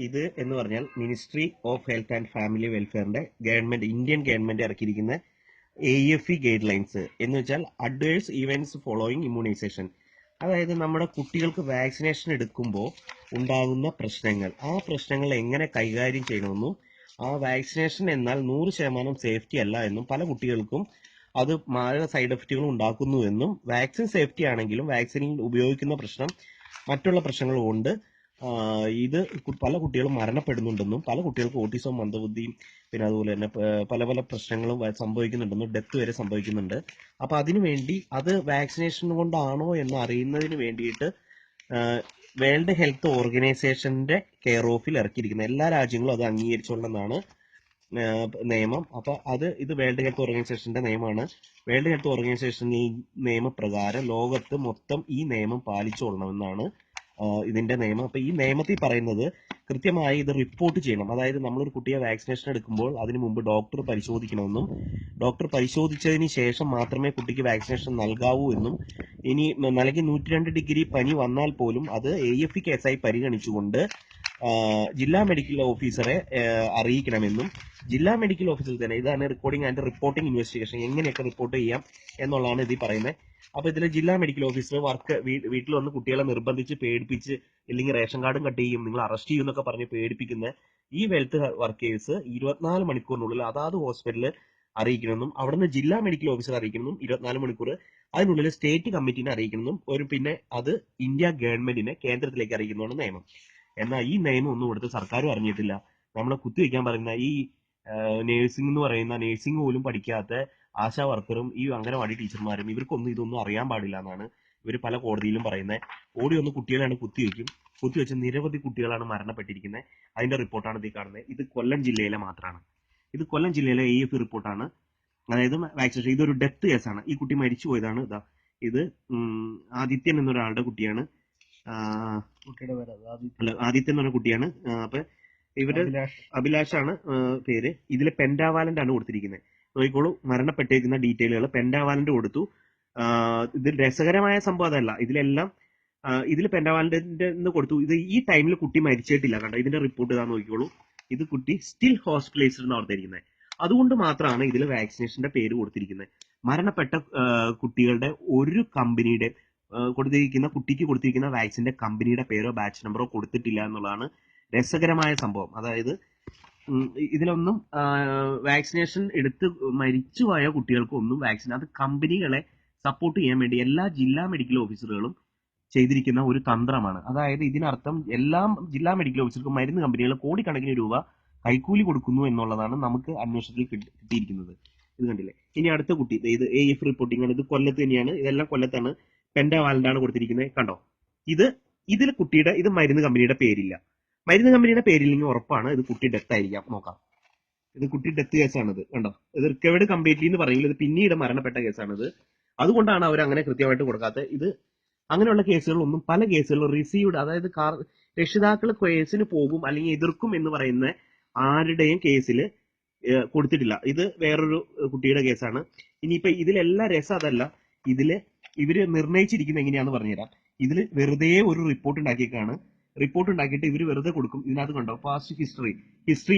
ഇത് എന്ന് പറഞ്ഞാൽ ministry of health and family വെൽഫെയറിന്റെ ഇന്ത്യൻ ഗവൺമെന്റ് ഇറക്കിയിരിക്കുന്ന AFE ഗൈഡ് ലൈൻസ് എന്ന് വെച്ചാൽ അഡ്വേഴ്സ് ഇവന്റ്സ് ഫോളോയിങ് ഇമ്മ്യൂണൈസേഷൻ. അതായത് നമ്മുടെ കുട്ടികൾക്ക് വാക്സിനേഷൻ എടുക്കുമ്പോൾ ഉണ്ടാകുന്ന പ്രശ്നങ്ങൾ, ആ പ്രശ്നങ്ങൾ എങ്ങനെ കൈകാര്യം ചെയ്യണമെന്നും ആ വാക്സിനേഷൻ എന്നാൽ 100% സേഫ്റ്റി അല്ല എന്നും പല കുട്ടികൾക്കും അത് സൈഡ് എഫക്റ്റുകൾ ഉണ്ടാക്കുന്നു എന്നും വാക്സിൻ സേഫ്റ്റി ആണെങ്കിലും വാക്സിനിൽ ഉപയോഗിക്കുന്ന പ്രശ്നം മറ്റുള്ള പ്രശ്നങ്ങൾ കൊണ്ട് ഇത് പല കുട്ടികളും മരണപ്പെടുന്നുണ്ടെന്നും പല കുട്ടികൾക്ക് ഓട്ടിസം, മന്ദബുദ്ധിയും പിന്നെ അതുപോലെ തന്നെ പല പല പ്രശ്നങ്ങളും സംഭവിക്കുന്നുണ്ടെന്നും ഡെത്ത് വരെ സംഭവിക്കുന്നുണ്ട്. അപ്പൊ അതിനുവേണ്ടി അത് വാക്സിനേഷൻ കൊണ്ടാണോ എന്ന് അറിയുന്നതിന് വേണ്ടിയിട്ട് വേൾഡ് ഹെൽത്ത് ഓർഗനൈസേഷന്റെ കെയർ ഓഫിൽ ഇറക്കിയിരിക്കുന്നത് എല്ലാ രാജ്യങ്ങളും അത് അംഗീകരിച്ചുകൊണ്ടെന്നാണ് നിയമം. അപ്പൊ ഇത് വേൾഡ് ഹെൽത്ത് ഓർഗനൈസേഷന്റെ നിയമമാണ്. വേൾഡ് ഹെൽത്ത് ഓർഗനൈസേഷൻ ഈ നിയമപ്രകാരം ലോകത്ത് മൊത്തം ഈ നിയമം പാലിച്ചുകൊള്ളണമെന്നാണ് ഇതിന്റെ നിയമം. അപ്പൊ ഈ നിയമത്തിൽ പറയുന്നത് കൃത്യമായി ഇത് റിപ്പോർട്ട് ചെയ്യണം. അതായത് നമ്മളൊരു കുട്ടിയെ വാക്സിനേഷൻ എടുക്കുമ്പോൾ അതിനു മുമ്പ് ഡോക്ടർ പരിശോധിക്കണമെന്നും ഡോക്ടർ പരിശോധിച്ചതിന് ശേഷം മാത്രമേ കുട്ടിക്ക് വാക്സിനേഷൻ നൽകാവൂ എന്നും ഇനി നൽകി 102 ഡിഗ്രി പനി വന്നാൽ പോലും അത് AFE കേസായി പരിഗണിച്ചുകൊണ്ട് ജില്ലാ മെഡിക്കൽ ഓഫീസറെ അറിയിക്കണമെന്നും ജില്ലാ മെഡിക്കൽ ഓഫീസർ തന്നെ ഇതാണ് റെക്കോർഡിംഗ് ആൻഡ് റിപ്പോർട്ടിംഗ് ഇൻവെസ്റ്റിഗേഷൻ എങ്ങനെയൊക്കെ റിപ്പോർട്ട് ചെയ്യാം എന്നുള്ളതാണ് ഇതിൽ പറയുന്നത്. അപ്പൊ ഇതിൽ ജില്ലാ മെഡിക്കൽ ഓഫീസർ വീട്ടിൽ വന്ന് കുട്ടികളെ നിർബന്ധിച്ച് പേടിപ്പിച്ച് ഇല്ലെങ്കിൽ റേഷൻ കാർഡും കട്ട് ചെയ്യും, നിങ്ങൾ അറസ്റ്റ് ചെയ്യും എന്നൊക്കെ പറഞ്ഞ് പേടിപ്പിക്കുന്ന ഈ ഹെൽത്ത് വർക്കേഴ്സ് 24 മണിക്കൂറിനുള്ളിൽ അതാത് ഹോസ്പിറ്റലിൽ അറിയിക്കണമെന്നും അവിടുന്ന് ജില്ലാ മെഡിക്കൽ ഓഫീസർ അറിയിക്കണമെന്നും 24 മണിക്കൂർ അതിനുള്ളിൽ സ്റ്റേറ്റ് കമ്മിറ്റിനെ അറിയിക്കണമെന്നും പിന്നെ അത് ഇന്ത്യ ഗവൺമെന്റിനെ കേന്ദ്രത്തിലേക്ക് അറിയിക്കുന്നതാണ് നിയമം. എന്നാൽ ഈ നിയമം ഒന്നും ഇവിടുത്തെ സർക്കാരും അറിഞ്ഞിട്ടില്ല. നമ്മളെ കുത്തിവെക്കാൻ പറയുന്ന ഈ നേഴ്സിംഗ് എന്ന് പറയുന്ന നേഴ്സിംഗ് പോലും പഠിക്കാത്ത ആശാ വർക്കറും ഈ അംഗനവാടി ടീച്ചർമാരും ഇവർക്കൊന്നും ഇതൊന്നും അറിയാൻ പാടില്ല എന്നാണ് ഇവർ പല കോടതിയിലും പറയുന്നത്. ഓടി വന്ന് കുട്ടികളാണ് കുത്തിവെച്ച് നിരവധി കുട്ടികളാണ് മരണപ്പെട്ടിരിക്കുന്നത്. അതിന്റെ റിപ്പോർട്ടാണ് ഇത് കാണുന്നത്. ഇത് കൊല്ലം ജില്ലയിലെ മാത്രമാണ്. ഇത് കൊല്ലം ജില്ലയിലെ AFE റിപ്പോർട്ടാണ്. അതായത് വാക്സിനേഷൻ ഇതൊരു ഡെത്ത് കേസാണ്. ഈ കുട്ടി മരിച്ചു പോയതാണ്. ഇത് ആദിത്യൻ എന്നൊരാളുടെ കുട്ടിയാണ്. ആദിത്യൻ എന്ന് പറഞ്ഞ കുട്ടിയാണ്. അപ്പൊ ഇവര് അഭിലാഷാണ് പേര്. ഇതിൽ പെൻഡാവാലന്റ് ആണ് കൊടുത്തിരിക്കുന്നത്. നോക്കിക്കോളൂ, മരണപ്പെട്ടേക്കുന്ന ഡീറ്റെയിലുകൾ പെൻഡാവാലന്റ് കൊടുത്തു. ഇതിൽ രസകരമായ സംഭവം അതല്ല, ഇതിൽ പെൻഡാവാലന്റ് കൊടുത്തു. ഇത് ഈ ടൈമിൽ കുട്ടി മരിച്ചിട്ടില്ല. കണ്ടോ, ഇതിന്റെ റിപ്പോർട്ട് ഇതാ നോക്കിക്കോളൂ. ഇത് കുട്ടി സ്റ്റിൽ ഹോസ്പിറ്റലൈസ്ഡ് എന്ന് ഓർത്തിരിക്കുന്നത്. അതുകൊണ്ട് മാത്രമാണ് ഇതിൽ വാക്സിനേഷന്റെ പേര് കൊടുത്തിരിക്കുന്നത്. മരണപ്പെട്ട കുട്ടികളുടെ ഒരു കമ്പനിയുടെ കുട്ടിക്ക് കൊടുത്തിരിക്കുന്ന വാക്സിന്റെ കമ്പനിയുടെ പേരോ ബാച്ച് നമ്പറോ കൊടുത്തിട്ടില്ല എന്നുള്ളതാണ് രസകരമായ സംഭവം. അതായത് ഇതിലൊന്നും വാക്സിനേഷൻ എടുത്ത് മരിച്ചുപോയ കുട്ടികൾക്കൊന്നും വാക്സിൻ, അത് കമ്പനികളെ സപ്പോർട്ട് ചെയ്യാൻ വേണ്ടി എല്ലാ ജില്ലാ മെഡിക്കൽ ഓഫീസറുകളും ചെയ്തിരിക്കുന്ന ഒരു തന്ത്രമാണ്. അതായത് ഇതിനർത്ഥം എല്ലാ ജില്ലാ മെഡിക്കൽ ഓഫീസർക്കും മരുന്ന് കമ്പനികൾ കോടിക്കണക്കിന് രൂപ കൈക്കൂലി കൊടുക്കുന്നു എന്നുള്ളതാണ് നമുക്ക് അന്വേഷണത്തിൽ കിട്ടിയിരിക്കുന്നത്. ഇത് കണ്ടില്ലേ. ഇനി അടുത്ത കുട്ടി, ഇത് AFE റിപ്പോർട്ടിംഗ് ആണ്. ഇത് കൊല്ലത്ത് തന്നെയാണ്. ഇതെല്ലാം കൊല്ലത്താണ്. പെൻഡാവാലന്റാണ് കൊടുത്തിരിക്കുന്നത്. കണ്ടോ, ഇതിൽ കുട്ടിയുടെ ഇത് മരുന്ന് കമ്പനിയുടെ പേരില്ല. മരുന്ന് കമ്പനിയുടെ പേരില്ലെങ്കിൽ ഉറപ്പാണ് ഇത് കുട്ടി ഡെത്ത് ആയിരിക്കാം. നോക്കാം, ഇത് കുട്ടി ഡെത്ത് കേസാണിത്. കണ്ടോ, ഇത് റിക്കവേർഡ് കംപ്ലീറ്റ്ലി എന്ന് പറയുന്നത് ഇത് പിന്നീട് മരണപ്പെട്ട കേസാണിത്. അതുകൊണ്ടാണ് അവർ അങ്ങനെ കൃത്യമായിട്ട് കൊടുക്കാത്തത്. ഇത് അങ്ങനെയുള്ള കേസുകളൊന്നും പല കേസുകളും റിസീവ്ഡ്, അതായത് രക്ഷിതാക്കൾ കേസിന് പോകും അല്ലെങ്കിൽ എതിർക്കും എന്ന് പറയുന്ന ആരുടെയും കേസിൽ കൊടുത്തിട്ടില്ല. ഇത് വേറൊരു കുട്ടിയുടെ കേസാണ്. ഇനിയിപ്പോ ഇതിലെല്ലാം രസം അതല്ല, ഇവര് നിർണയിച്ചിരിക്കുന്നത് എങ്ങനെയാന്ന് പറഞ്ഞുതരാം. ഇതിൽ വെറുതെ ഒരു റിപ്പോർട്ട് ഉണ്ടാക്കിയിട്ട് ഇവർ വെറുതെ കൊടുക്കും. ഇതിനകത്ത് കണ്ടോ, പാസ്റ്റ് ഹിസ്റ്ററി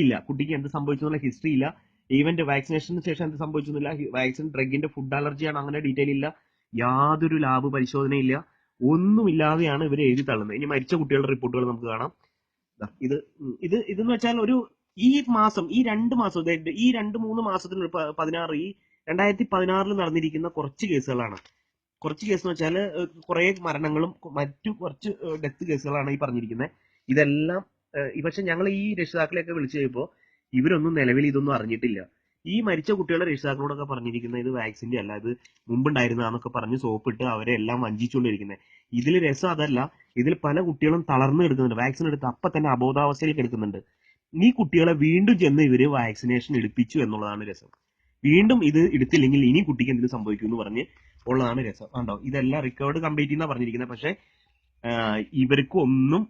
ഇല്ല, കുട്ടിക്ക് എന്ത് സംഭവിച്ചു എന്നുള്ള ഹിസ്റ്ററി ഇല്ല. ഈവന്റ് വാക്സിനേഷന് ശേഷം എന്ത് സംഭവിച്ചൊന്നുമില്ല. വാക്സിൻ ഡ്രഗിന്റെ ഫുഡ് അലർജിയാണ്, അങ്ങനെ ഡീറ്റെയിൽ ഇല്ല. യാതൊരു ലാബ് പരിശോധനയില്ല. ഒന്നുമില്ലാതെയാണ് ഇവർ എഴുതി തള്ളുന്നത്. ഇനി മരിച്ച കുട്ടികളുടെ റിപ്പോർട്ടുകൾ നമുക്ക് കാണാം. ഇതെന്ന് വെച്ചാൽ ഈ മാസം, ഈ 2 മാസം, ഈ 2-3 മാസത്തിന് 2016 നടന്നിരിക്കുന്ന കുറച്ച് കേസുകളാണ്. കുറച്ച് കേസ് എന്ന് വെച്ചാൽ കുറെ മരണങ്ങളും മറ്റു കുറച്ച് ഡെത്ത് കേസുകളാണ് ഈ പറഞ്ഞിരിക്കുന്നത്. ഇതെല്ലാം പക്ഷെ ഞങ്ങൾ ഈ രക്ഷിതാക്കളെയൊക്കെ വിളിച്ചു കഴിയുമ്പോൾ ഇവരൊന്നും നിലവിൽ ഇതൊന്നും അറിഞ്ഞിട്ടില്ല. ഈ മരിച്ച കുട്ടികളുടെ രക്ഷിതാക്കളോടൊക്കെ പറഞ്ഞിരിക്കുന്നത് ഇത് വാക്സിന്റെ അല്ല, ഇത് മുമ്പുണ്ടായിരുന്നതാന്നൊക്കെ പറഞ്ഞ് സോപ്പിട്ട് അവരെ എല്ലാം വഞ്ചിച്ചുകൊണ്ടിരിക്കുന്നത്. ഇതിൽ രസം അതല്ല, ഇതിൽ പല കുട്ടികളും തളർന്നു കിടക്കുന്നുണ്ട്. വാക്സിൻ എടുത്ത് അപ്പൊ തന്നെ അബോധാവസ്ഥയിൽ കിടക്കുന്നുണ്ട്. ഈ കുട്ടികളെ വീണ്ടും ചെന്ന് ഇവര് വാക്സിനേഷൻ എടുപ്പിച്ചു എന്നുള്ളതാണ് രസം. വീണ്ടും ഇത് എടുത്തില്ലെങ്കിൽ ഇനി കുട്ടിക്ക് എന്തെങ്കിലും സംഭവിക്കും എന്ന് പറഞ്ഞ് ഉള്ളതാണ് രസം. കണ്ടോ, ഇതെല്ലാം റിക്കവേർഡ് കംപ്ലീറ്റ് എന്നാണ് പറഞ്ഞിരിക്കുന്നത്. പക്ഷെ ഇവർക്കൊന്നും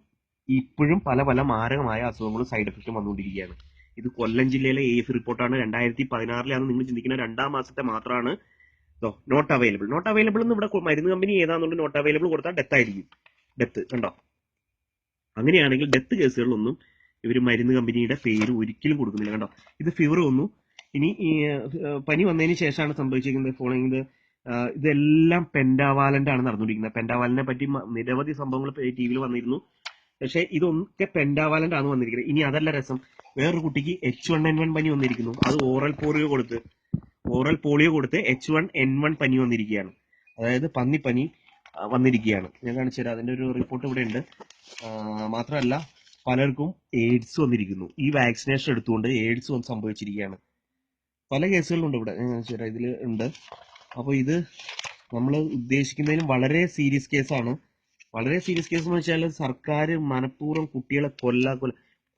ഇപ്പോഴും പല പല മാരകമായ അസുഖങ്ങളും സൈഡ് എഫക്റ്റും വന്നുകൊണ്ടിരിക്കുകയാണ്. ഇത് കൊല്ലം ജില്ലയിലെ AFE റിപ്പോർട്ടാണ്. 2016 നിങ്ങൾ ചിന്തിക്കുന്ന 2-ാം മാസത്തെ മാത്രമാണ് നോട്ട് അവൈലബിൾ എന്ന് ഇവിടെ മരുന്ന് കമ്പനി ഏതാണെന്നുണ്ട് നോട്ട് അവൈലബിൾ കൊടുത്താൽ ഡെത്ത് ആയിരിക്കും. ഡെത്ത് കണ്ടോ, അങ്ങനെയാണെങ്കിൽ ഡെത്ത് കേസുകളിലൊന്നും ഇവർ മരുന്ന് കമ്പനിയുടെ പേര് ഒരിക്കലും കൊടുക്കുന്നില്ല. കണ്ടോ, ഇത് ഫീവർ വന്നു. ഇനി ഈ പനി വന്നതിന് ശേഷമാണ് സംഭവിച്ചിരിക്കുന്നത് ഫോളോയിങ് ഇതെല്ലാം പെൻഡാവാലന്റ് ആണ് നടന്നുകൊണ്ടിരിക്കുന്നത്. പെൻഡാവാലന്റിനെ പറ്റി നിരവധി സംഭവങ്ങൾ ടി വിയിൽ വന്നിരുന്നു. പക്ഷെ ഇതൊക്കെ പെൻഡാവാലന്റ് ആണ് വന്നിരിക്കുന്നത്. ഇനി അതല്ല രസം, വേറൊരു കുട്ടിക്ക് H1N1 പനി വന്നിരിക്കുന്നു. അത് ഓറൽ പോളിയോ കൊടുത്ത് H1N1 പനി വന്നിരിക്കുകയാണ്. അതായത് പന്നിപ്പനി വന്നിരിക്കുകയാണ്. ഞാൻ കാണിച്ചു തരാം, അതിന്റെ ഒരു റിപ്പോർട്ട് ഇവിടെ ഉണ്ട്. മാത്രമല്ല പലർക്കും എയ്ഡ്സ് വന്നിരിക്കുന്നു. ഈ വാക്സിനേഷൻ എടുത്തുകൊണ്ട് എയ്ഡ്സ് സംഭവിച്ചിരിക്കുകയാണ്. പല കേസുകളുണ്ട് ഇവിടെ, ഞാൻ കാണിച്ചു തരാം, ഇതിൽ ഉണ്ട്. അപ്പോൾ ഇത് നമ്മൾ ഉദ്ദേശിക്കുന്നതിലും വളരെ സീരിയസ് കേസാണ്. വളരെ സീരിയസ് കേസ് എന്ന് വെച്ചാൽ സർക്കാർ മനഃപൂർവ്വം കുട്ടികളെ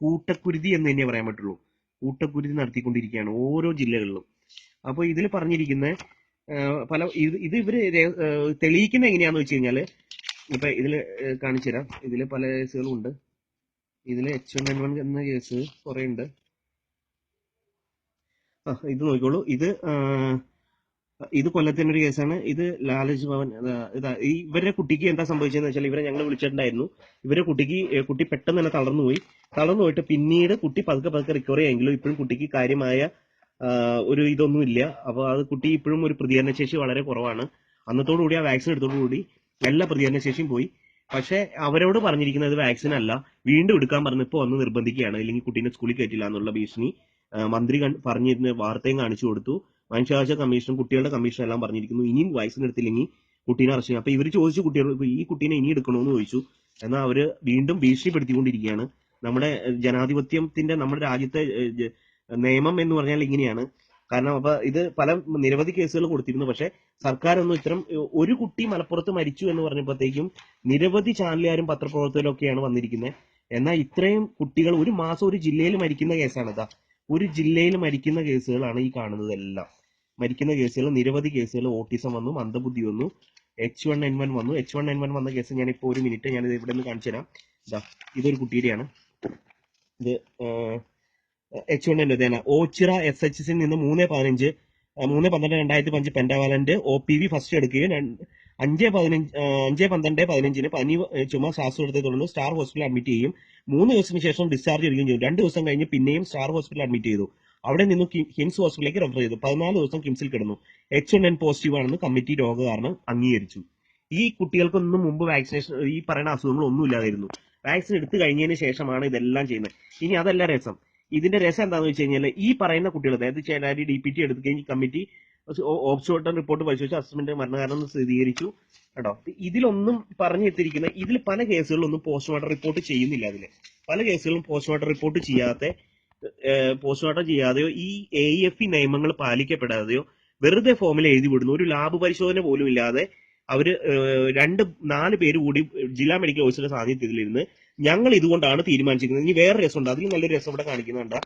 കൂട്ടക്കുരുതി എന്ന് തന്നെ പറയാൻ പറ്റുള്ളൂ. കൂട്ടക്കുരുതി നടത്തിക്കൊണ്ടിരിക്കുകയാണ് ഓരോ ജില്ലകളിലും. അപ്പോൾ ഇതിൽ പറഞ്ഞിരിക്കുന്ന ഇത് ഇവര് തെളിയിക്കുന്നത് എങ്ങനെയാന്ന് വെച്ച് കഴിഞ്ഞാൽ, ഇപ്പൊ ഇതിൽ കാണിച്ചു തരാം. ഇതിൽ പല കേസുകളും ഉണ്ട്. ഇതിൽ H1N1 എന്ന കേസ് കുറെ ഉണ്ട്. ഇത് നോക്കിക്കോളൂ. ഇത് കൊല്ലത്തിന്റെ ഒരു കേസാണ്. ഇത് ലാലജ് ഭവൻ. ഇവരുടെ കുട്ടിക്ക് എന്താ സംഭവിച്ചതെന്ന് വെച്ചാൽ, ഇവരെ ഞങ്ങൾ വിളിച്ചിട്ടുണ്ടായിരുന്നു. കുട്ടി പെട്ടെന്ന് തന്നെ തളർന്നു പോയിട്ട് പിന്നീട് കുട്ടി പതുക്കെ റിക്കവറി ആയെങ്കിലും ഇപ്പോഴും കുട്ടിക്ക് കാര്യമായ ഒരു ഇതൊന്നും ഇല്ല. അപ്പൊ അത് കുട്ടി ഇപ്പോഴും ഒരു പ്രതികരണശേഷി വളരെ കുറവാണ്. അന്നത്തോടുകൂടി ആ വാക്സിൻ എടുത്തോടുകൂടി എല്ലാ പ്രതികരണശേഷിയും പോയി. പക്ഷെ അവരോട് പറഞ്ഞിരിക്കുന്നത് വാക്സിൻ അല്ല, വീണ്ടും എടുക്കാൻ പറഞ്ഞപ്പോൾ വന്ന് നിർബന്ധിക്കുകയാണ്, ഇല്ലെങ്കിൽ കുട്ടീനെ സ്കൂളിൽ കയറ്റില്ല എന്നുള്ള ഭീഷണി മന്ത്രി പറഞ്ഞിരുന്ന വാർത്തയും കാണിച്ചു കൊടുത്തു. മനുഷ്യാവകാശ കമ്മീഷനും കുട്ടികളുടെ കമ്മീഷനും എല്ലാം പറഞ്ഞിരിക്കുന്നു, ഇനിയും വാക്സിൻ എടുത്തില്ലെങ്കിൽ കുട്ടീനെ അറസ്റ്റ് ചെയ്യും. അപ്പൊ ഇവർ ചോദിച്ചു, കുട്ടികൾ ഈ കുട്ടീനെ ഇനി എടുക്കണമെന്ന് ചോദിച്ചു. എന്നാൽ അവര് വീണ്ടും ഭീഷണിപ്പെടുത്തിക്കൊണ്ടിരിക്കുകയാണ്. നമ്മുടെ ജനാധിപത്യത്തിന്റെ, നമ്മുടെ രാജ്യത്തെ നിയമം എന്ന് പറഞ്ഞാൽ ഇങ്ങനെയാണ്. കാരണം അപ്പൊ ഇത് നിരവധി കേസുകൾ കൊടുത്തിരുന്നു. പക്ഷെ സർക്കാരൊന്നും ഇത്തരം ഒരു കുട്ടി മലപ്പുറത്ത് മരിച്ചു എന്ന് പറഞ്ഞപ്പോഴത്തേക്കും നിരവധി ചാനലുകാരും പത്രപ്രവർത്തകരും ഒക്കെയാണ് വന്നിരിക്കുന്നത്. എന്നാൽ ഇത്രയും കുട്ടികൾ ഒരു മാസം ഒരു ജില്ലയിൽ മരിക്കുന്ന കേസാണ്. ഒരു ജില്ലയിൽ മരിക്കുന്ന കേസുകളാണ് ഈ കാണുന്നതെല്ലാം. മരിക്കുന്ന കേസുകൾ, നിരവധി കേസുകൾ. ഓട്ടിസം വന്നു, മന്ദബുദ്ധി വന്നു, H1N1 വന്നു. H1N1 വന്ന കേസ് ഞാനിപ്പോൾ ഒരു മിനിറ്റ് ഞാനിത് ഇവിടെ നിന്ന് കാണിച്ചു തരാം. ഇതൊരു കുട്ടിയുടെയാണ്. ഇത് H1N1 ഓച്ചിറ SHS നിന്ന് 3/12/2005 പെൻഡാവാലന്റ് OPV ഫസ്റ്റ് എടുക്കുകയും 5/12/15 പനി, ചുമ, ശ്വാസമെടുത്തെ തുടർന്ന് സ്റ്റാർ ഹോസ്പിറ്റലിൽ അഡ്മിറ്റ് ചെയ്യും. 3 ദിവസത്തിന് ശേഷം ഡിസ്ചാർജ് ചെയ്യുകയും ചെയ്തു. 2 ദിവസം കഴിഞ്ഞ് പിന്നെയും സ്റ്റാർ ഹോസ്പിറ്റലിൽ അഡ്മിറ്റ് ചെയ്തു. അവിടെ നിന്ന് കിംസ് ഹോസ്പിറ്റലിലേക്ക് റെഫർ ചെയ്തു. 14 ദിവസം കിംസിൽ കിടന്നു. H1N പോസിറ്റീവ് ആണെന്ന് കമ്മിറ്റി രോഗകാരണം അംഗീകരിച്ചു. ഈ കുട്ടികൾക്കൊന്നും മുമ്പ് വാക്സിനേഷൻ, ഈ പറയുന്ന അസുഖങ്ങളൊന്നും ഇല്ലാതായിരുന്നു. വാക്സിൻ എടുത്തു കഴിഞ്ഞതിന് ശേഷമാണ് ഇതെല്ലാം ചെയ്യുന്നത്. ഇനി അതല്ല രസം. ഇതിന്റെ രസം എന്താണെന്ന് വെച്ച് കഴിഞ്ഞാൽ, ഈ പറയുന്ന കുട്ടികൾ, അതായത് ചേലാരി DPT എടുത്തു കഴിഞ്ഞ് കമ്മിറ്റി ഓബ്സോർട്ടൺ റിപ്പോർട്ട് പരിശോധിച്ച് അസസ്മെന്റ് മരണകാരണം സ്ഥിരീകരിച്ചു. കേട്ടോ, ഇതിലൊന്നും പറഞ്ഞെത്തിയിരിക്കുന്ന, ഇതിൽ പല കേസുകളിലൊന്നും പോസ്റ്റ്മോർട്ടം റിപ്പോർട്ട് ചെയ്യുന്നില്ല. പല കേസുകളും പോസ്റ്റ്മോർട്ടം റിപ്പോർട്ട് ചെയ്യാതെയോ ഈ AEFE നിയമങ്ങൾ പാലിക്കപ്പെടാതെയോ വെറുതെ ഫോമിൽ എഴുതി വിടുന്നു. ഒരു ലാബ് പരിശോധന പോലും ഇല്ലാതെ അവര് 2-4 പേര് കൂടി ജില്ലാ മെഡിക്കൽ ഓഫീസറുടെ സാന്നിധ്യത്തിലിരുന്ന് ഞങ്ങൾ ഇതുകൊണ്ടാണ് തീരുമാനിച്ചിരിക്കുന്നത്. ഇനി വേറെ രസമുണ്ട്, അതിൽ നല്ലൊരു രസം ഇവിടെ കാണിക്കുന്നുണ്ട്.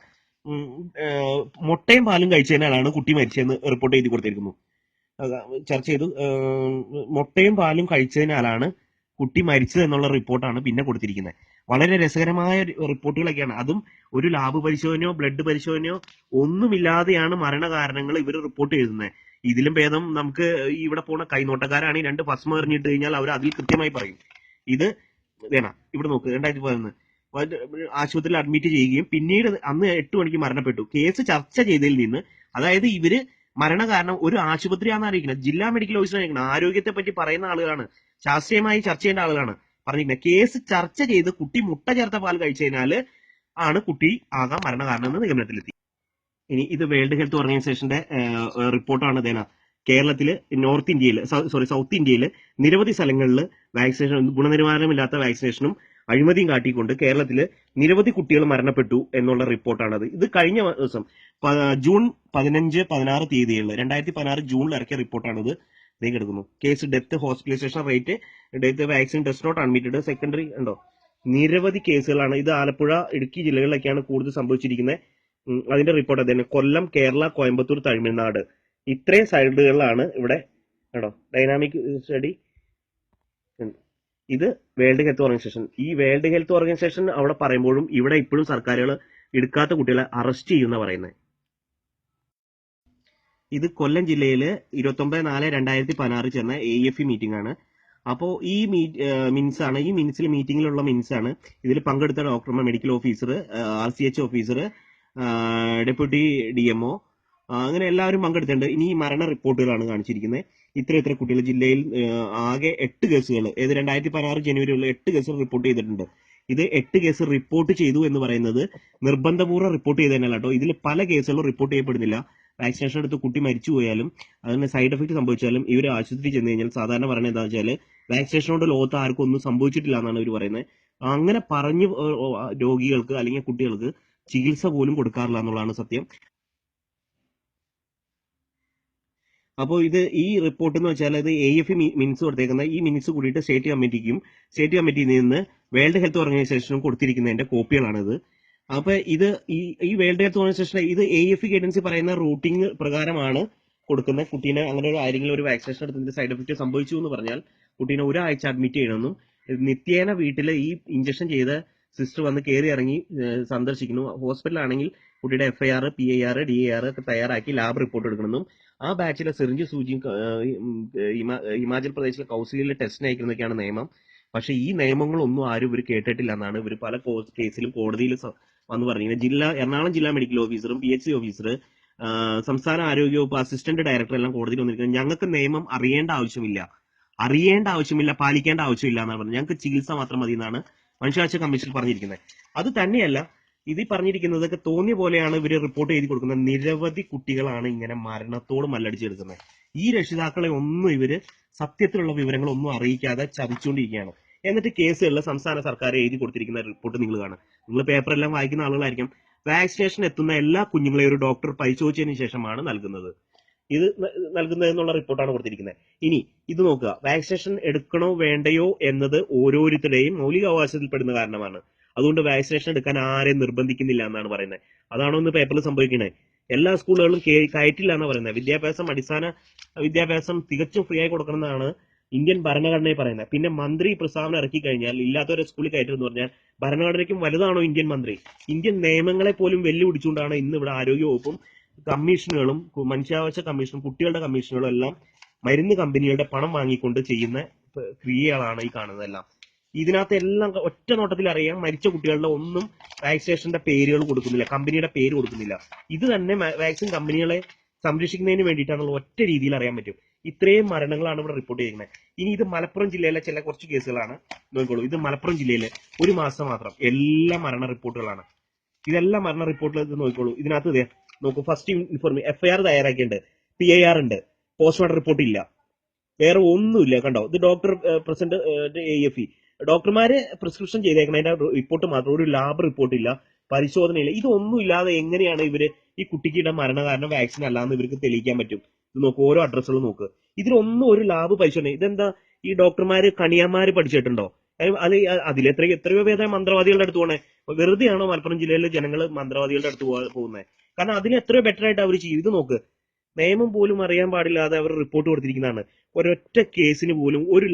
മുട്ടയും പാലും കഴിച്ചതിനാലാണ് കുട്ടി മരിച്ചതെന്ന് റിപ്പോർട്ട് എഴുതി കൊടുത്തിരിക്കുന്നു. ചർച്ച ചെയ്തു. മുട്ടയും പാലും കഴിച്ചതിനാലാണ് കുട്ടി മരിച്ചത് എന്നുള്ള റിപ്പോർട്ടാണ് പിന്നെ കൊടുത്തിരിക്കുന്നത്. വളരെ രസകരമായ റിപ്പോർട്ടുകളൊക്കെയാണ്. അതും ഒരു ലാബ് പരിശോധനയോ ബ്ലഡ് പരിശോധനയോ ഒന്നുമില്ലാതെയാണ് മരണകാരണങ്ങൾ ഇവർ റിപ്പോർട്ട് എഴുതുന്നത്. ഇതിലും ഭേദം നമുക്ക് ഇവിടെ പോണ കൈനോട്ടക്കാരാണ് 2 ഭസ്മം എറിഞ്ഞിട്ട് കഴിഞ്ഞാൽ അവർ അതിൽ കൃത്യമായി പറയും. ഇത് ഇവിടെ നോക്ക്, 2011 ആശുപത്രിയിൽ അഡ്മിറ്റ് ചെയ്യുകയും പിന്നീട് അന്ന് 8 മണിക്ക് മരണപ്പെട്ടു. കേസ് ചർച്ച ചെയ്തതിൽ നിന്ന്, അതായത് ഇവര് മരണകാരണം ഒരു ആശുപത്രിയാണെന്ന് അറിയിക്കുന്നത്, ജില്ലാ മെഡിക്കൽ ഓഫീസർ അറിയിക്കുന്നത്, ആരോഗ്യത്തെ പറ്റി പറയുന്ന ആളുകളാണ്, ശാസ്ത്രീയമായി ചർച്ച ചെയ്യേണ്ട ആളുകളാണ് പറഞ്ഞിരിക്കുന്നത്. കേസ് ചർച്ച ചെയ്ത് കുട്ടി മുട്ട ചേർത്ത പാൽ കഴിച്ചതിനാൽ ആണ് കുട്ടി ആകാൻ മരണകാരണം എന്ന് നിഗമനത്തിലെത്തി. ഇനി ഇത് വേൾഡ് ഹെൽത്ത് ഓർഗനൈസേഷന്റെ റിപ്പോർട്ടാണ്. കേരളത്തില്, സൗത്ത് ഇന്ത്യയിൽ നിരവധി സ്ഥലങ്ങളിൽ വാക്സിനേഷൻ, ഗുണനിലവാരമില്ലാത്ത വാക്സിനേഷനും അഴിമതിയും കാട്ടിക്കൊണ്ട് കേരളത്തിൽ നിരവധി കുട്ടികൾ മരണപ്പെട്ടു എന്നുള്ള റിപ്പോർട്ടാണത്. ഇത് കഴിഞ്ഞ ദിവസം ജൂൺ 15-16 തീയതികളിൽ 2016 ജൂണിൽ ഇറക്കിയ റിപ്പോർട്ടാണിത്. ഇതേ കിടക്കുന്നു. Case, death, hospitalisation rate, death, vaccine does not admitted, secondary ഉണ്ടോ, നിരവധി കേസുകളാണ്. ഇത് ആലപ്പുഴ, ഇടുക്കി ജില്ലകളിലൊക്കെയാണ് കൂടുതൽ സംഭവിച്ചിരിക്കുന്നത്. അതിന്റെ റിപ്പോർട്ട് തന്നെ കൊല്ലം, കേരള, കോയമ്പത്തൂർ, തമിഴ്നാട്, ഇത്രയും സൈഡുകളിലാണ് ഇവിടെ കേട്ടോ ഡൈനാമിക് സ്റ്റഡി. ഇത് വേൾഡ് ഹെൽത്ത് ഓർഗനൈസേഷൻ. ഈ വേൾഡ് ഹെൽത്ത് ഓർഗനൈസേഷൻ അവിടെ പറയുമ്പോഴും ഇവിടെ ഇപ്പോഴും സർക്കാരുകൾ എടുക്കാത്ത കുട്ടികളെ അറസ്റ്റ് ചെയ്യുന്ന പറയുന്നത്. ഇത് കൊല്ലം ജില്ലയിൽ 29/4/2016 ചേർന്ന AEFE മീറ്റിംഗ് ആണ്. അപ്പോൾ ഈ മിൻസാണ്, ഈ മിനിറ്റ്സിൽ മീറ്റിംഗിലുള്ള മിൻസാണ്. ഇതിൽ പങ്കെടുത്ത ഡോക്ടർമാർ, medical officer, RCH officer, deputy DMO, അങ്ങനെ എല്ലാവരും പങ്കെടുത്തിട്ടുണ്ട്. ഇനി ഈ മരണ റിപ്പോർട്ടുകളാണ് കാണിച്ചിരിക്കുന്നത്. ഇത്ര കുട്ടികൾ ജില്ലയിൽ ആകെ 8 കേസുകൾ, 2016 ജനുവരിയുള്ള 8 കേസുകൾ റിപ്പോർട്ട് ചെയ്തിട്ടുണ്ട്. ഇത് 8 കേസ് റിപ്പോർട്ട് ചെയ്തു എന്ന് പറയുന്നത് നിർബന്ധപൂർവ്വം റിപ്പോർട്ട് ചെയ്ത് തന്നെയല്ല കേട്ടോ. ഇതിൽ പല കേസുകളും റിപ്പോർട്ട് ചെയ്യപ്പെടുന്നില്ല. വാക്സിനേഷൻ എടുത്ത് കുട്ടി മരിച്ചു പോയാലും അതിന് സൈഡ് എഫക്ട് സംഭവിച്ചാലും ഇവർ ആശുപത്രി ചെന്ന് കഴിഞ്ഞാൽ സാധാരണ പറയുന്നത് എന്താ വെച്ചാൽ വാക്സിനേഷൻ കൊണ്ട് ലോകത്ത് ആർക്കും ഒന്നും സംഭവിച്ചിട്ടില്ല എന്നാണ് ഇവർ പറയുന്നത്. അങ്ങനെ പറഞ്ഞ് രോഗികൾക്ക് അല്ലെങ്കിൽ കുട്ടികൾക്ക് ചികിത്സ പോലും കൊടുക്കാറില്ല എന്നുള്ളതാണ് സത്യം. അപ്പോൾ ഈ റിപ്പോർട്ട് എന്ന് വെച്ചാൽ അത് AFE മിനിറ്റ്സ് കൊടുത്തേക്കുന്ന ഈ മിനിറ്റ്സ് കൂടിയിട്ട് സ്റ്റേറ്റ് കമ്മിറ്റിയിൽ നിന്ന് വേൾഡ് ഹെൽത്ത് ഓർഗനൈസേഷനും കൊടുത്തിരിക്കുന്നതിന്റെ കോപ്പികളാണിത്. അപ്പൊ ഇത് ഈ വേൾഡ് ഹെൽത്ത് ഓർഗനൈസേഷൻ ഇത് AFE ഗൈഡൻസ് പറയുന്ന റൂട്ടിംഗ് പ്രകാരമാണ് കൊടുക്കുന്നത്. കുട്ടീനെ അങ്ങനെ ആരെങ്കിലും ഒരു വാക്സിനേഷൻ എടുത്തതിന്റെ സൈഡ് എഫക്ട് സംഭവിച്ചു എന്ന് പറഞ്ഞാൽ കുട്ടീനെ ഒരാഴ്ച അഡ്മിറ്റ് ചെയ്യണമെന്നും നിത്യേന വീട്ടിൽ ഈ ഇഞ്ചക്ഷൻ ചെയ്ത സിസ്റ്റർ വന്ന് കയറി ഇറങ്ങി സന്ദർശിക്കുന്നു. ഹോസ്പിറ്റലാണെങ്കിൽ കുട്ടിയുടെ FIR, PIR, DAR ഒക്കെ തയ്യാറാക്കി ലാബ് റിപ്പോർട്ട് എടുക്കണമെന്നും ആ ബാച്ചിലെ സിറിഞ്ച് സൂചിയും ഹിമാചൽ പ്രദേശിലെ കൗൺസിലിലെ ടെസ്റ്റിന് അയക്കുന്നതൊക്കെയാണ് നിയമം. പക്ഷെ ഈ നിയമങ്ങളൊന്നും ആരും ഇവർ കേട്ടിട്ടില്ല എന്നാണ് ഇവർ പല കേസിലും കോടതിയിൽ വന്ന് പറഞ്ഞിരിക്കുന്നത്. എറണാകുളം ജില്ലാ മെഡിക്കൽ ഓഫീസറും PHC ഓഫീസർ, സംസ്ഥാന ആരോഗ്യ വകുപ്പ് അസിസ്റ്റന്റ് ഡയറക്ടർ എല്ലാം കോടതിയിൽ വന്നിരിക്കുന്നത്. ഞങ്ങൾക്ക് നിയമം അറിയേണ്ട ആവശ്യമില്ല, പാലിക്കേണ്ട ആവശ്യമില്ല എന്നാണ് പറഞ്ഞത്. ഞങ്ങൾക്ക് ചികിത്സ മാത്രം മതി എന്നാണ് മനുഷ്യാവകാശ കമ്മീഷൻ പറഞ്ഞിരിക്കുന്നത്. അത് തന്നെയല്ല, ഇത് പറഞ്ഞിരിക്കുന്നതൊക്കെ തോന്നിയ പോലെയാണ് ഇവർ റിപ്പോർട്ട് ചെയ്ത് കൊടുക്കുന്നത്. നിരവധി കുട്ടികളാണ് ഇങ്ങനെ മരണത്തോട് മല്ലടിച്ചെടുക്കുന്നത്. ഈ രക്ഷിതാക്കളെ ഒന്നും ഇവര് സത്യത്തിലുള്ള വിവരങ്ങളൊന്നും അറിയിക്കാതെ ചതിച്ചുകൊണ്ടിരിക്കുകയാണ്. എന്നിട്ട് കേസുകളിൽ സംസ്ഥാന സർക്കാർ എഴുതി കൊടുത്തിരിക്കുന്ന റിപ്പോർട്ട് നിങ്ങൾ കാണും. നിങ്ങൾ പേപ്പറെല്ലാം വായിക്കുന്ന ആളുകളായിരിക്കും. വാക്സിനേഷൻ എത്തുന്ന എല്ലാ കുഞ്ഞുങ്ങളെയും ഒരു ഡോക്ടർ പരിശോധിച്ചതിന് ശേഷമാണ് നൽകുന്നത് എന്നുള്ള റിപ്പോർട്ടാണ് കൊടുത്തിരിക്കുന്നത്. ഇനി ഇത് നോക്കുക, വാക്സിനേഷൻ എടുക്കണോ വേണ്ടയോ എന്നത് ഓരോരുത്തരുടെയും മൗലിക അവകാശത്തിൽപ്പെടുന്ന കാരണമാണ്. അതുകൊണ്ട് വാക്സിനേഷൻ എടുക്കാൻ ആരെയും നിർബന്ധിക്കുന്നില്ല എന്നാണ് പറയുന്നത്. അതാണോ ഇന്ന് പേപ്പറിൽ സംഭവിക്കുന്നത്? എല്ലാ സ്കൂളുകളിലും കയറ്റില്ല എന്നാണ് പറയുന്നത്. അടിസ്ഥാന വിദ്യാഭ്യാസം തികച്ചും ഫ്രീ ആയി കൊടുക്കണം എന്നാണ് ഇന്ത്യൻ ഭരണഘടനയെ പറയുന്നത്. പിന്നെ മന്ത്രി പ്രസ്താവന ഇറക്കി കഴിഞ്ഞാൽ ഇല്ലാത്തവരെ സ്കൂളിൽ കയറ്റുമെന്ന് പറഞ്ഞാൽ ഭരണഘടനയ്ക്കും വലുതാണോ ഇന്ത്യൻ മന്ത്രി? ഇന്ത്യൻ നിയമങ്ങളെ പോലും വെല്ലുവിളിച്ചുകൊണ്ടാണ് ഇന്ന് ഇവിടെ ആരോഗ്യ വകുപ്പും കമ്മീഷനുകളും മനുഷ്യാവകാശ കമ്മീഷനും കുട്ടികളുടെ കമ്മീഷനുകളും എല്ലാം മരുന്ന് കമ്പനികളുടെ പണം വാങ്ങിക്കൊണ്ട് ചെയ്യുന്ന ക്രിയകളാണ് ഈ കാണുന്നതെല്ലാം. ഇതിനകത്ത് എല്ലാം ഒറ്റ നോട്ടത്തിൽ അറിയാം, മരിച്ച കുട്ടികളുടെ ഒന്നും വാക്സിനേഷന്റെ പേരുകൾ കൊടുക്കുന്നില്ല, കമ്പനിയുടെ പേര് കൊടുക്കുന്നില്ല. ഇത് തന്നെ വാക്സിൻ കമ്പനികളെ സംരക്ഷിക്കുന്നതിന് വേണ്ടിയിട്ടാണെന്നുള്ള ഒറ്റ രീതിയിൽ അറിയാൻ പറ്റും. ഇത്രയും മരണങ്ങളാണ് ഇവിടെ റിപ്പോർട്ട് ചെയ്യുന്നത്. ഇനി ഇത് മലപ്പുറം ജില്ലയിലെ ചില കുറച്ച് കേസുകളാണ്. നോക്കിക്കോളൂ, ഇത് മലപ്പുറം ജില്ലയിലെ ഒരു മാസം മാത്രം എല്ലാ മരണ റിപ്പോർട്ടുകളാണ്. ഇതെല്ലാം മരണ റിപ്പോർട്ടിൽ നോക്കിക്കോളൂ. ഇതിനകത്ത് നോക്കൂ, ഫസ്റ്റ് FIR തയ്യാറാക്കിയിട്ടുണ്ട്, PIR ഉണ്ട്, പോസ്റ്റ്മോർട്ടം റിപ്പോർട്ട് ഇല്ല, വേറെ ഒന്നുമില്ല. കണ്ടോ, ഇത് ഡോക്ടർ പ്രസിഡന്റ് AFE ഡോക്ടർമാര് പ്രിസ്ക്രിപ്ഷൻ ചെയ്തേക്കണം, അതിന്റെ റിപ്പോർട്ട് മാത്രം, ഒരു ലാബ് റിപ്പോർട്ട് ഇല്ല, പരിശോധനയില്ല. ഇതൊന്നും ഇല്ലാതെ എങ്ങനെയാണ് ഇവര് ഈ കുട്ടിയുടെ മരണകാരണം വാക്സിൻ അല്ലാന്ന് ഇവർക്ക് തെളിയിക്കാൻ പറ്റും? ഇത് നോക്കൂ, ഓരോ അഡ്രസ്സുകളും നോക്ക്. ഇതിലൊന്നും ഒരു ലാബ് പരിശോധന. ഇതെന്താ ഈ ഡോക്ടർമാര് കണിയാന്മാര് പഠിച്ചിട്ടുണ്ടോ? എത്രയോ ഭേദം മന്ത്രവാദികളുടെ അടുത്ത് പോകണേ. വെറുതെയാണോ മലപ്പുറം ജില്ലയിലെ ജനങ്ങൾ മന്ത്രവാദികളുടെ അടുത്ത് പോകുന്നത്? കാരണം അതിന് എത്രയോ ബെറ്റർ ആയിട്ട് അവർ ചെയ്യും. ഇത് നോക്ക്, നിയമം പോലും അറിയാൻ പാടില്ലാതെ അവർ റിപ്പോർട്ട് കൊടുത്തിരിക്കുന്നതാണ്. ഒരൊറ്റ കേസിന് പോലും ഒരു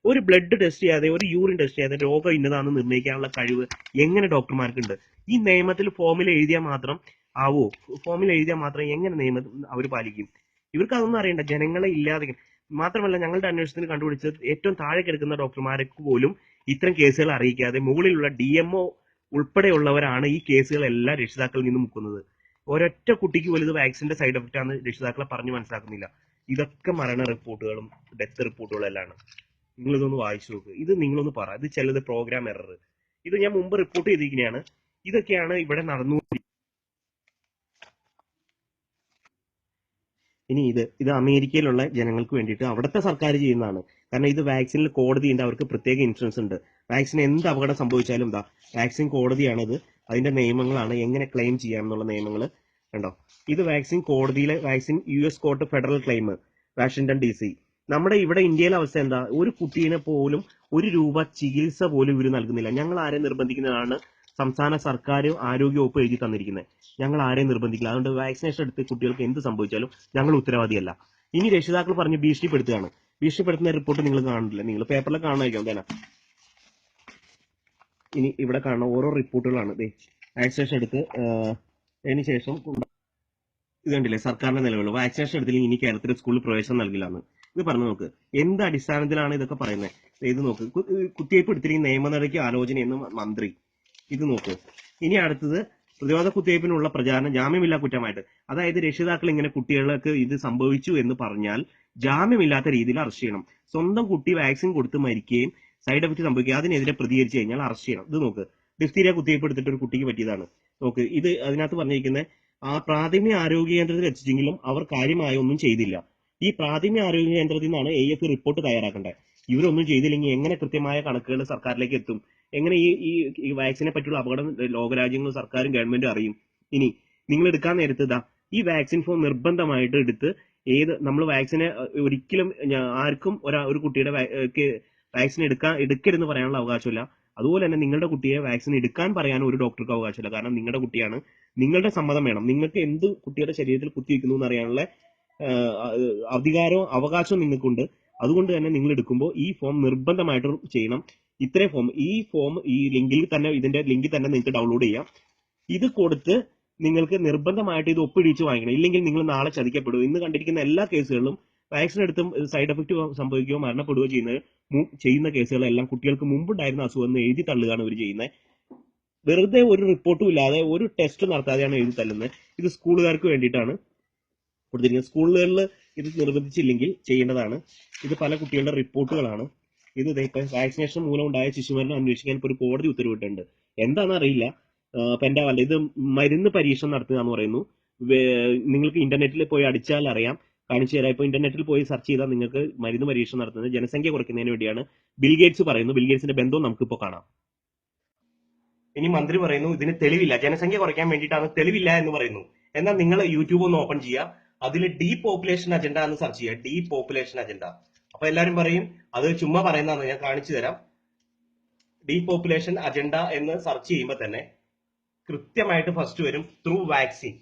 ഒരു ബ്ലഡ് ടെസ്റ്റ് ചെയ്യാതെ, ഒരു യൂറിൻ ടെസ്റ്റ് ചെയ്യാതെ രോഗം ഇന്നതാണെന്ന് നിർണ്ണയിക്കാനുള്ള കഴിവ് എങ്ങനെ ഡോക്ടർമാർക്കുണ്ട്? ഈ നിയമത്തിൽ ഫോമിൽ എഴുതിയാൽ മാത്രം ആവോ? ഫോമിൽ എഴുതിയാൽ മാത്രം എങ്ങനെ നിയമം അവർ പാലിക്കും? ഇവർക്ക് അതൊന്നും അറിയണ്ട, ജനങ്ങളെ ഇല്ലാതെ. മാത്രമല്ല, ഞങ്ങളുടെ അന്വേഷണത്തിന് കണ്ടുപിടിച്ചത് ഏറ്റവും താഴെ കിടക്കുന്ന ഡോക്ടർമാർക്ക് പോലും ഇത്തരം കേസുകൾ അറിയിക്കാതെ മുകളിലുള്ള DMO ഉൾപ്പെടെയുള്ളവരാണ് ഈ കേസുകളെല്ലാം രക്ഷിതാക്കളിൽ നിന്ന് മുക്കുന്നത്. ഒരൊറ്റ കുട്ടിക്ക് വലുത് വാക്സിന്റെ സൈഡ് എഫക്റ്റ് ആണ് രക്ഷിതാക്കളെ പറഞ്ഞു മനസ്സിലാക്കുന്നില്ല. ഇതൊക്കെ മരണ റിപ്പോർട്ടുകളും ഡെത്ത് റിപ്പോർട്ടുകളും എല്ലാം. നിങ്ങളിതൊന്ന് വായിച്ചു നോക്ക്. ഇത് നിങ്ങളൊന്ന് പറ, ഇത് ചിലത് പ്രോഗ്രാം എറർ. ഇത് ഞാൻ മുമ്പ് റിപ്പോർട്ട് ചെയ്തിരിക്കുന്നതാണ്. ഇതൊക്കെയാണ് ഇവിടെ നടന്നു. ഇനി ഇത് അമേരിക്കയിലുള്ള ജനങ്ങൾക്ക് വേണ്ടിയിട്ട് അവിടുത്തെ സർക്കാർ ചെയ്യുന്നതാണ്. കാരണം ഇത് വാക്സിനിൽ കോടതിയുണ്ട്, അവർക്ക് പ്രത്യേക ഇൻഷുറൻസ് ഉണ്ട്. വാക്സിൻ എന്ത് അപകടം സംഭവിച്ചാലും വാക്സിൻ കോടതിയാണിത്, അതിന്റെ നിയമങ്ങളാണ്, എങ്ങനെ ക്ലെയിം ചെയ്യാം എന്നുള്ള നിയമങ്ങൾ കണ്ടോ. ഇത് കോടതിയിലെ US court federal claim, Washington DC. നമ്മുടെ ഇവിടെ ഇന്ത്യയിലെ അവസ്ഥ എന്താ? ഒരു കുട്ടീനെ പോലും ₹1 ചികിത്സ പോലും ഇവർ നൽകുന്നില്ല. ഞങ്ങൾ ആരെ നിർബന്ധിക്കുന്നതാണ് സംസ്ഥാന സർക്കാർ ആരോഗ്യ വകുപ്പ് എഴുതി തന്നിരിക്കുന്നത്. ഞങ്ങൾ ആരെയും നിർബന്ധിക്കില്ല. അതുകൊണ്ട് വാക്സിനേഷൻ എടുത്ത് കുട്ടികൾക്ക് എന്ത് സംഭവിച്ചാലും ഞങ്ങൾ ഉത്തരവാദിയല്ല. ഇനി രക്ഷിതാക്കൾ പറഞ്ഞ് ഭീഷണിപ്പെടുത്തുന്ന റിപ്പോർട്ട് നിങ്ങൾ കാണില്ല, നിങ്ങൾ പേപ്പറിൽ കാണുമായിരിക്കും തന്നെ. ഇനി ഇവിടെ കാണുന്ന ഓരോ റിപ്പോർട്ടുകളാണ്. വാക്സിനേഷൻ എടുത്ത് അതിന് ശേഷം ഇത് കണ്ടില്ലേ, സർക്കാരിന്റെ നിലവിൽ വാക്സിനേഷൻ എടുത്തില്ലെങ്കിൽ ഇനി കേരളത്തിലെ സ്കൂളിൽ പ്രവേശനം നൽകില്ല എന്ന്. ഇത് പറഞ്ഞു നോക്ക്, എന്ത് അടിസ്ഥാനത്തിലാണ് ഇതൊക്കെ പറയുന്നത്? ഇത് നോക്ക്, കുത്തിവയ്പ് എടുത്തിരിക്കുന്ന നിയമനടയ്ക്ക് ആലോചനയെന്ന് മന്ത്രി. ഇത് നോക്ക്. ഇനി അടുത്തത്, പ്രതിരോധ കുത്തിവയ്പ്പിനുള്ള പ്രചാരണം ജാമ്യമില്ലാ കുറ്റമായിട്ട്. അതായത് രക്ഷിതാക്കൾ ഇങ്ങനെ കുട്ടികൾക്ക് ഇത് സംഭവിച്ചു എന്ന് പറഞ്ഞാൽ ജാമ്യമില്ലാത്ത രീതിയിൽ അറസ്റ്റ് ചെയ്യണം. സ്വന്തം കുട്ടി വാക്സിൻ കൊടുത്ത് മരിക്കുകയും സൈഡ് എഫക്ട് സംഭവിക്കുക, അതിനെതിരെ പ്രതികരിച്ചു കഴിഞ്ഞാൽ അറസ്റ്റ് ചെയ്യണം. ഇത് നോക്ക്, ഡിഫ്തീരിയ കുത്തിവയ്പ് എടുത്തിട്ട് ഒരു കുട്ടിക്ക് പറ്റിയതാണ്. നോക്ക്, ഇത് അതിനകത്ത് പറഞ്ഞിരിക്കുന്നത് ആ പ്രാഥമിക ആരോഗ്യ കേന്ദ്രത്തിൽ എത്തിച്ചെങ്കിലും അവർ കാര്യമായ ഒന്നും ചെയ്തില്ല. ഈ പ്രാഥമിക ആരോഗ്യ കേന്ദ്രത്തിൽ നിന്നാണ് AF റിപ്പോർട്ട് തയ്യാറാക്കേണ്ടത്. ഇവരൊന്നും ചെയ്തില്ലെങ്കിൽ എങ്ങനെ കൃത്യമായ കണക്കുകൾ സർക്കാരിലേക്ക് എത്തും? എങ്ങനെ ഈ വാക്സിനെ പറ്റിയുള്ള അപകടം ലോകരാജ്യങ്ങളും സർക്കാരും ഗവൺമെന്റും അറിയും? ഇനി നിങ്ങൾ എടുക്കാൻ നേരത്ത് ഈ വാക്സിൻ ഫോം നിർബന്ധമായിട്ട് എടുത്ത് നമ്മൾ വാക്സിനെ ഒരിക്കലും ആർക്കും ഒരു കുട്ടിയുടെ വാക്സിൻ എടുക്കരുതെന്ന് പറയാനുള്ള അവകാശമില്ല. അതുപോലെ തന്നെ നിങ്ങളുടെ കുട്ടിയെ വാക്സിൻ എടുക്കാൻ പറയാൻ ഒരു ഡോക്ടർക്ക് അവകാശമില്ല. കാരണം നിങ്ങളുടെ കുട്ടിയാണ്, നിങ്ങളുടെ സമ്മതം വേണം. നിങ്ങൾക്ക് എന്ത് കുട്ടിയുടെ ശരീരത്തിൽ കുത്തിവെക്കുന്നു എന്ന് അറിയാനുള്ള അധികാരവും അവകാശവും നിങ്ങൾക്കുണ്ട്. അതുകൊണ്ട് തന്നെ നിങ്ങൾ എടുക്കുമ്പോൾ ഈ ഫോം നിർബന്ധമായിട്ട് ചെയ്യണം. ഈ ഫോം ഈ ലിങ്കിൽ തന്നെ, ഇതിന്റെ ലിങ്കിൽ തന്നെ നിങ്ങൾക്ക് ഡൗൺലോഡ് ചെയ്യാം. ഇത് കൊടുത്ത് നിങ്ങൾക്ക് നിർബന്ധമായിട്ട് ഇത് ഒപ്പിടിച്ച് വാങ്ങിക്കണം. ഇല്ലെങ്കിൽ നിങ്ങൾ നാളെ ചതിക്കപ്പെടും. ഇന്ന് കണ്ടിരിക്കുന്ന എല്ലാ കേസുകളിലും വാക്സിൻ എടുത്തും സൈഡ് എഫക്ട് സംഭവിക്കുകയോ മരണപ്പെടുകയോ ചെയ്യുന്ന കേസുകളെല്ലാം കുട്ടികൾക്ക് മുമ്പുണ്ടായിരുന്ന അസുഖം എന്ന് എഴുതി തള്ളുകയാണ് ഇവർ ചെയ്യുന്നത്. വെറുതെ ഒരു റിപ്പോർട്ടും ഇല്ലാതെ ഒരു ടെസ്റ്റ് നടത്താതെയാണ് എഴുതി തള്ളുന്നത്. ഇത് സ്കൂളുകാർക്ക് വേണ്ടിയിട്ടാണ് കൊടുത്തിരിക്കുന്നത്. സ്കൂളുകളിൽ ഇത് നിർബന്ധിച്ചില്ലെങ്കിൽ ചെയ്യേണ്ടതാണ്. ഇത് പല കുട്ടികളുടെ റിപ്പോർട്ടുകളാണ്. ഇത് ഇപ്പൊ വാക്സിനേഷൻ മൂലം ഉണ്ടായ ശിശുമരണം അന്വേഷിക്കാൻ ഇപ്പോൾ ഒരു കോടതി ഉത്തരവിട്ടുണ്ട്. എന്താണെന്ന് അറിയില്ല. പെൻഡാവല്ല, ഇത് മരുന്ന് പരീക്ഷണം നടത്തുക എന്ന് പറയുന്നു. നിങ്ങൾക്ക് ഇന്റർനെറ്റിൽ പോയി അടിച്ചാൽ അറിയാം, കാണിച്ചു തരാം. ഇപ്പൊ ഇന്റർനെറ്റിൽ പോയി സെർച്ച് ചെയ്താൽ നിങ്ങൾക്ക് മരുന്ന് പരീക്ഷണം നടത്തുന്നത് ജനസംഖ്യ കുറയ്ക്കുന്നതിന് വേണ്ടിയാണ്. ബിൽഗേറ്റ്സ് പറയുന്നു. ബിൽഗേറ്റ്സിന്റെ ബന്ധവും നമുക്കിപ്പോൾ കാണാം. ഇനി മന്ത്രി പറയുന്നു ഇതിന് തെളിവില്ല, ജനസംഖ്യ കുറയ്ക്കാൻ വേണ്ടിയിട്ടാണ്, തെളിവില്ല എന്ന് പറയുന്നു. എന്നാൽ നിങ്ങൾ യൂട്യൂബ് ഒന്ന് ഓപ്പൺ ചെയ്യുക, അതിൽ ഡീപോപ്പുലേഷൻ അജണ്ട എന്ന് സെർച്ച് ചെയ്യുക. Depopulation agenda. അപ്പൊ എല്ലാവരും പറയും അത് ചുമ്മാ പറയുന്നതാണ്. ഞാൻ കാണിച്ചു തരാം. ഡീപോപ്പുലേഷൻ അജണ്ട എന്ന് സെർച്ച് ചെയ്യുമ്പോൾ തന്നെ കൃത്യമായിട്ട് ഫസ്റ്റ് വരും ത്രൂ വാക്സിൻ.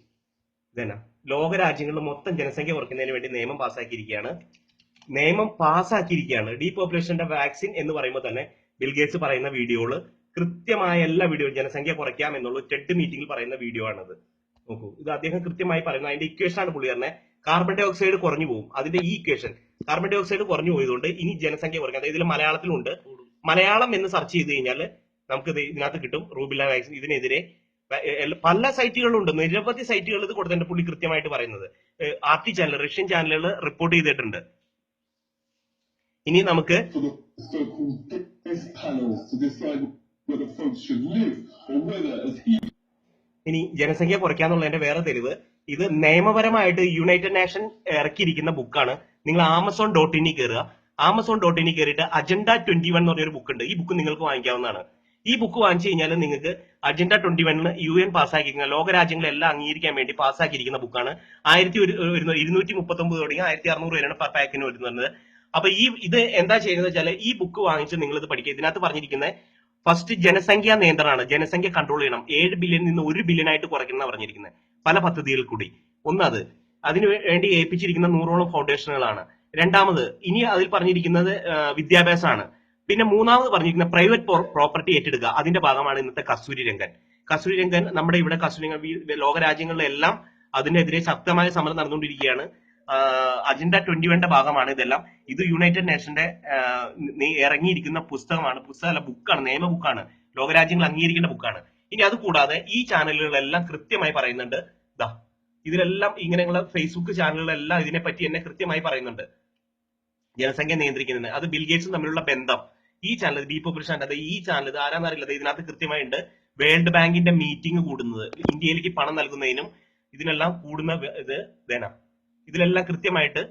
ഇതന്നെ ലോകരാജ്യങ്ങളിൽ മൊത്തം ജനസംഖ്യ കുറയ്ക്കുന്നതിന് വേണ്ടി നിയമം പാസ്സാക്കിയിരിക്കുകയാണ്. ഡീപോപ്പുലേഷന്റെ വാക്സിൻ എന്ന് പറയുമ്പോൾ തന്നെ ബിൽഗേറ്റ്സ് പറയുന്ന വീഡിയോകള് കൃത്യമായ എല്ലാ വീഡിയോ ജനസംഖ്യ കുറയ്ക്കാം എന്നുള്ള ടെഡ് മീറ്റിംഗിൽ പറയുന്ന വീഡിയോ ആണത്. നോക്കൂ, ഇത് അദ്ദേഹം കൃത്യമായി പറയുന്നത്. അതിന്റെ ഇക്വേഷൻ ആണ് പുള്ളി പറഞ്ഞത്. കാർബൺ ഡൈ ഓക്സൈഡ് കുറഞ്ഞു പോകും. അതിന്റെ ഈ ഇക്വേഷൻ, കാർബൺ ഡൈ ഓക്സൈഡ് കുറഞ്ഞു പോയതുകൊണ്ട് ഇനി ജനസംഖ്യ കുറയ്ക്കാം. അതായത് ഇതിൽ മലയാളത്തിലുണ്ട്. മലയാളം എന്ന് സെർച്ച് ചെയ്ത് കഴിഞ്ഞാൽ നമുക്ക് ഇതിനകത്ത് കിട്ടും. റൂബില്ല വാക്സിൻ ഇതിനെതിരെ പല സൈറ്റുകളുണ്ട്, നിരവധി സൈറ്റുകൾ ഇത് കൊടുത്തിട്ടുണ്ട്. പുള്ളി കൃത്യമായിട്ട് പറയുന്നത് RT ചാനൽ, റഷ്യൻ ചാനലുകൾ റിപ്പോർട്ട് ചെയ്തിട്ടുണ്ട്. ഇനി നമുക്ക് ജനസംഖ്യ കുറയ്ക്കാന്നുള്ളതിന്റെ വേറെ തെളിവ്, ഇത് നിയമപരമായിട്ട് യുണൈറ്റഡ് നേഷൻ ഇറക്കിയിരിക്കുന്ന ബുക്കാണ്. നിങ്ങൾ Amazon.in കയറുക. Amazon.in കയറിയിട്ട് അജണ്ട 21 എന്ന് പറഞ്ഞൊരു ബുക്ക് ഉണ്ട്. ഈ ബുക്ക് നിങ്ങൾക്ക് വാങ്ങിക്കാവുന്നതാണ്. ഈ ബുക്ക് വാങ്ങിച്ചു കഴിഞ്ഞാൽ നിങ്ങൾക്ക് അജണ്ട 21 UN പാസ്സാക്കിയിരിക്കുന്ന, ലോകരാജ്യങ്ങളെല്ലാം അംഗീകരിക്കാൻ വേണ്ടി പാസ്സാക്കിയിരിക്കുന്ന ബുക്കാണ്. 239 തുടങ്ങി 1600 വരെയാണ് പാക്കിന് വരുന്നത്. അപ്പൊ ഇത് എന്താ ചെയ്യുന്നത് വെച്ചാൽ ഈ ബുക്ക് വാങ്ങിച്ച് നിങ്ങൾ ഇത് പഠിക്കുക. ഇതിനകത്ത് പറഞ്ഞിരിക്കുന്നത് ഫസ്റ്റ് ജനസംഖ്യാ നിയന്ത്രണമാണ്. ജനസംഖ്യ കൺട്രോൾ ചെയ്യണം. 7 ബില്യണിൽ നിന്ന് 1 ബില്യൺ ആയിട്ട് കുറയ്ക്കണം പറഞ്ഞിരിക്കുന്നത് പല പദ്ധതികളിൽ കൂടി. ഒന്നത് അതിനു വേണ്ടി ഏൽപ്പിച്ചിരിക്കുന്ന 100ഓളം ഫൗണ്ടേഷനുകളാണ്. രണ്ടാമത് ഇനി അതിൽ പറഞ്ഞിരിക്കുന്നത് വിദ്യാഭ്യാസമാണ്. പിന്നെ മൂന്നാമത് പറഞ്ഞിരിക്കുന്ന പ്രൈവറ്റ് പ്രോപ്പർട്ടി ഏറ്റെടുക്കുക. അതിന്റെ ഭാഗമാണ് ഇന്നത്തെ കസ്തൂരി രംഗൻ. നമ്മുടെ ഇവിടെ കസ്തൂരി ലോകരാജ്യങ്ങളിലെല്ലാം അതിനെതിരെ ശക്തമായ സമരം നടന്നുകൊണ്ടിരിക്കുകയാണ്. അജണ്ട 21ന്റെ ഭാഗമാണ് ഇതെല്ലാം. ഇത് യുണൈറ്റഡ് നേഷന്റെ ഇറങ്ങിയിരിക്കുന്ന പുസ്തകമല്ല, ബുക്കാണ്, നിയമ ബുക്കാണ്. ലോകരാജ്യങ്ങൾ അംഗീകരിക്കേണ്ട ബുക്കാണ്. ഇനി അത് കൂടാതെ ഈ ചാനലുകളെല്ലാം കൃത്യമായി പറയുന്നുണ്ട്. ഇതിലെല്ലാം ഇങ്ങനെയുള്ള ഫേസ്ബുക്ക് ചാനലുകളെല്ലാം ഇതിനെപ്പറ്റി തന്നെ കൃത്യമായി പറയുന്നുണ്ട്. ജനസംഖ്യ നിയന്ത്രിക്കുന്നതിന് അത് ബിൽഗേറ്റ്സും തമ്മിലുള്ള ബന്ധം. ഈ ചാനൽ ഡീപോപ്പുലേഷൻ, അത് ഈ ചാനൽ ആരാന്നറിയില്ല, ഇതിനകത്ത് കൃത്യമായിട്ടുണ്ട്. വേൾഡ് ബാങ്കിന്റെ മീറ്റിംഗ് കൂടുന്നത്, ഇന്ത്യയിലേക്ക് പണം നൽകുന്നതിനും ഇതിനെല്ലാം കൂടുന്ന ഇതിലെല്ലാം കൃത്യമായിട്ട്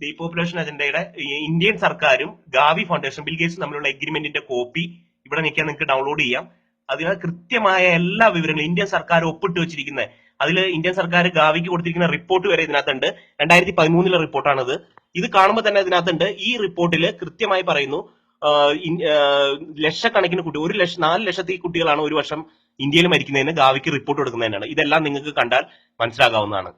ഡീപോപ്പുലേഷൻ അജണ്ടയുടെ ഇന്ത്യൻ സർക്കാരും ഗാവി ഫൗണ്ടേഷൻ, ബിൽഗേറ്റ്സും തമ്മിലുള്ള എഗ്രിമെന്റിന്റെ കോപ്പി ഇവിടെ നിൽക്കാൻ നിങ്ങൾക്ക് ഡൗൺലോഡ് ചെയ്യാം. അതിനാൽ കൃത്യമായ എല്ലാ വിവരങ്ങളും ഇന്ത്യൻ സർക്കാർ ഒപ്പിട്ട് വെച്ചിരിക്കുന്നത്. അതിൽ ഇന്ത്യൻ സർക്കാർ ഗാവിക്ക് കൊടുത്തിരിക്കുന്ന റിപ്പോർട്ട് വരെ ഇതിനകത്തുണ്ട്. 2013 റിപ്പോർട്ടാണിത്. ഇത് കാണുമ്പോൾ തന്നെ ഇതിനകത്തുണ്ട്. ഈ റിപ്പോർട്ടിൽ കൃത്യമായി പറയുന്നു ലക്ഷക്കണക്കിന് കുട്ടി, 4 ലക്ഷത്തി കുട്ടികളാണ് ഒരു വർഷം ഇന്ത്യയിൽ മരിക്കുന്നതിന് ഗാവിക്ക് റിപ്പോർട്ട് കൊടുക്കുന്നതിനാണ്. ഇതെല്ലാം നിങ്ങൾക്ക് കണ്ടാൽ മനസ്സിലാകാവുന്നതാണ്.